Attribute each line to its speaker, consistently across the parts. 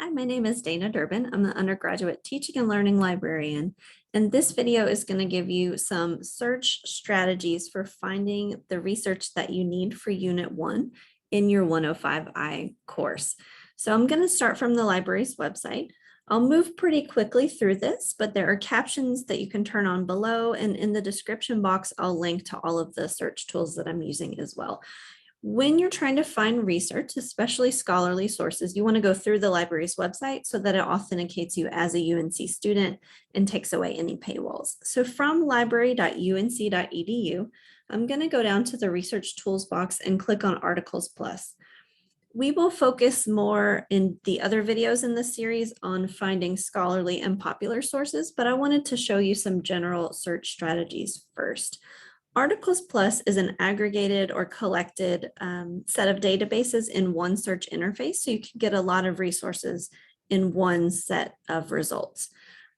Speaker 1: Hi, my name is Dana Durbin. I'm an undergraduate teaching and learning librarian, and this video is going to give you some search strategies for finding the research that you need for Unit 1 in your 105i course. So I'm going to start from the library's website. I'll move pretty quickly through this, but there are captions that you can turn on below, and in the description box, I'll link to all of the search tools that I'm using as well. When you're trying to find research, especially scholarly sources, you want to go through the library's website so that it authenticates you as a UNC student and takes away any paywalls. So from library.unc.edu, I'm going to go down to the research tools box and click on Articles Plus. We will focus more in the other videos in this series on finding scholarly and popular sources, but I wanted to show you some general search strategies first. Articles Plus is an aggregated or collected set of databases in one search interface, so you can get a lot of resources in one set of results.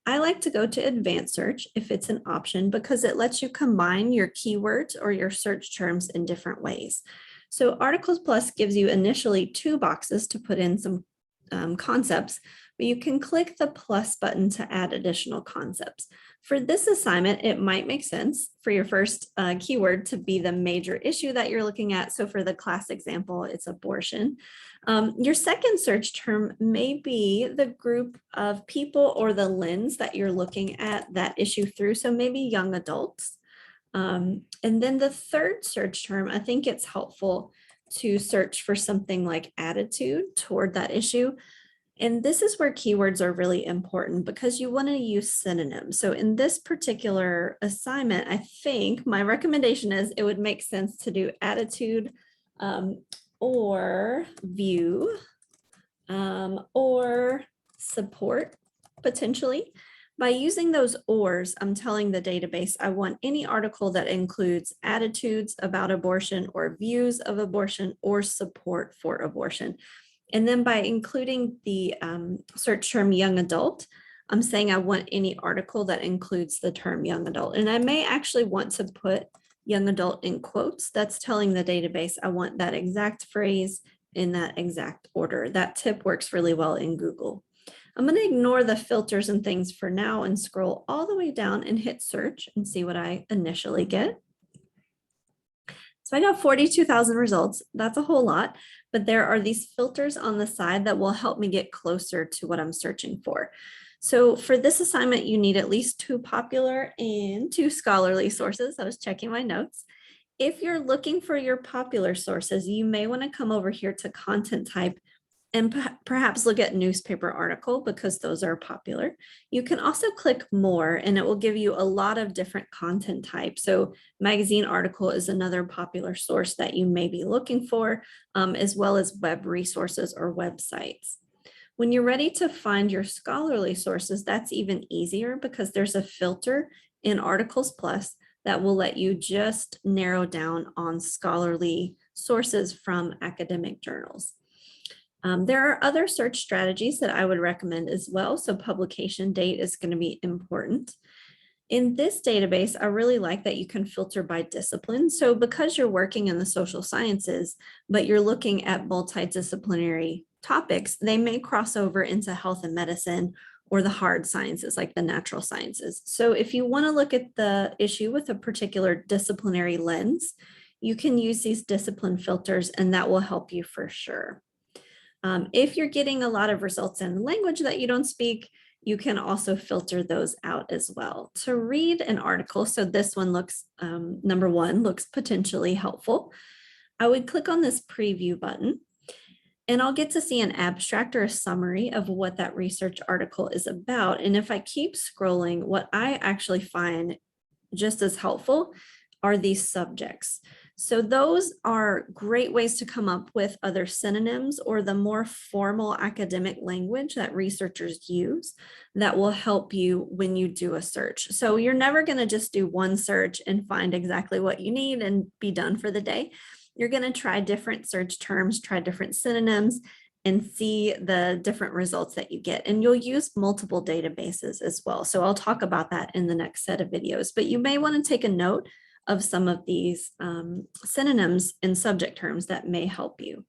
Speaker 1: I like to go to advanced search if it's an option because it lets you combine your keywords or your search terms in different ways. So Articles Plus gives you initially two boxes to put in some concepts, but you can click the plus button to add additional concepts. For this assignment, it might make sense for your first keyword to be the major issue that you're looking at. So for the class example, it's abortion. Your second search term may be the group of people or the lens that you're looking at that issue through. So maybe young adults. And then the third search term, I think it's helpful to search for something like attitude toward that issue. And this is where keywords are really important because you want to use synonyms. So in this particular assignment, I think my recommendation is it would make sense to do attitude or view or support potentially. By using those ors, I'm telling the database I want any article that includes attitudes about abortion or views of abortion or support for abortion. And then by including the search term young adult, I'm saying I want any article that includes the term young adult. And I may actually want to put young adult in quotes. That's telling the database I want that exact phrase in that exact order. That tip works really well in Google. I'm going to ignore the filters and things for now and scroll all the way down and hit search and see what I initially get. So I got 42,000 results. That's a whole lot, but there are these filters on the side that will help me get closer to what I'm searching for. So for this assignment, you need at least 2 popular and 2 scholarly sources. I was checking my notes. If you're looking for your popular sources, you may want to come over here to content type and perhaps look at newspaper article because those are popular. You can also click more and it will give you a lot of different content types. So magazine article is another popular source that you may be looking for, as well as web resources or websites. When you're ready to find your scholarly sources, that's even easier because there's a filter in Articles Plus that will let you just narrow down on scholarly sources from academic journals. There are other search strategies that I would recommend as well. So publication date is going to be important. In this database, I really like that you can filter by discipline. So because you're working in the social sciences, but you're looking at multidisciplinary topics, they may cross over into health and medicine or the hard sciences like the natural sciences. So if you want to look at the issue with a particular disciplinary lens, you can use these discipline filters and that will help you for sure. If you're getting a lot of results in language that you don't speak, you can also filter those out as well. To read an article, so this one looks, number 1, looks potentially helpful. I would click on this preview button and I'll get to see an abstract or a summary of what that research article is about. And if I keep scrolling, what I actually find just as helpful are these subjects. So those are great ways to come up with other synonyms or the more formal academic language that researchers use that will help you when you do a search. So you're never going to just do one search and find exactly what you need and be done for the day. You're going to try different search terms, try different synonyms, and see the different results that you get. And you'll use multiple databases as well. So I'll talk about that in the next set of videos, but you may want to take a note of some of these synonyms and subject terms that may help you.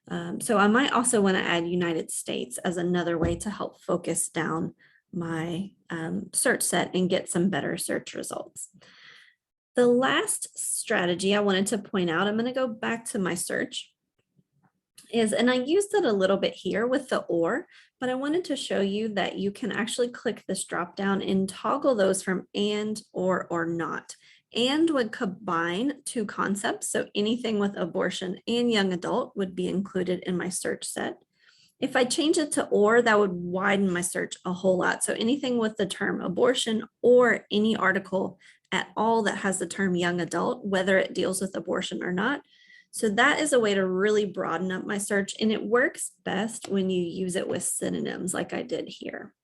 Speaker 1: So I might also want to add United States as another way to help focus down my search set and get some better search results. The last strategy I wanted to point out, I'm going to go back to my search, and I used it a little bit here with the or, but I wanted to show you that you can actually click this drop down and toggle those from and, or not. And would combine two concepts. So anything with abortion and young adult would be included in my search set. If I change it to or, that would widen my search a whole lot. So anything with the term abortion or any article at all that has the term young adult, whether it deals with abortion or not. So that is a way to really broaden up my search, and it works best when you use it with synonyms like I did here.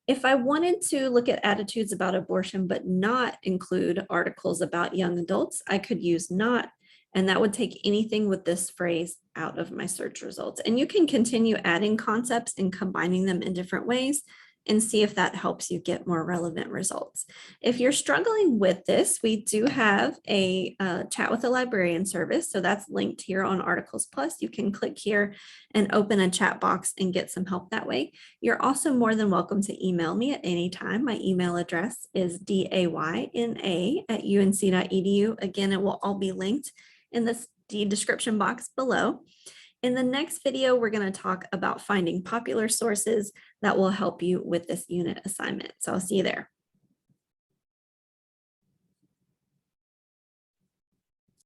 Speaker 1: If I wanted to look at attitudes about abortion but not include articles about young adults, I could use not, and that would take anything with this phrase out of my search results. And you can continue adding concepts and combining them in different ways and see if that helps you get more relevant results. If you're struggling with this, we do have a chat with a librarian service. So that's linked here on Articles Plus. You can click here and open a chat box and get some help that way. You're also more than welcome to email me at any time. My email address is dayna@unc.edu. Again, it will all be linked in the description box below. In the next video, we're going to talk about finding popular sources that will help you with this unit assignment. So I'll see you there.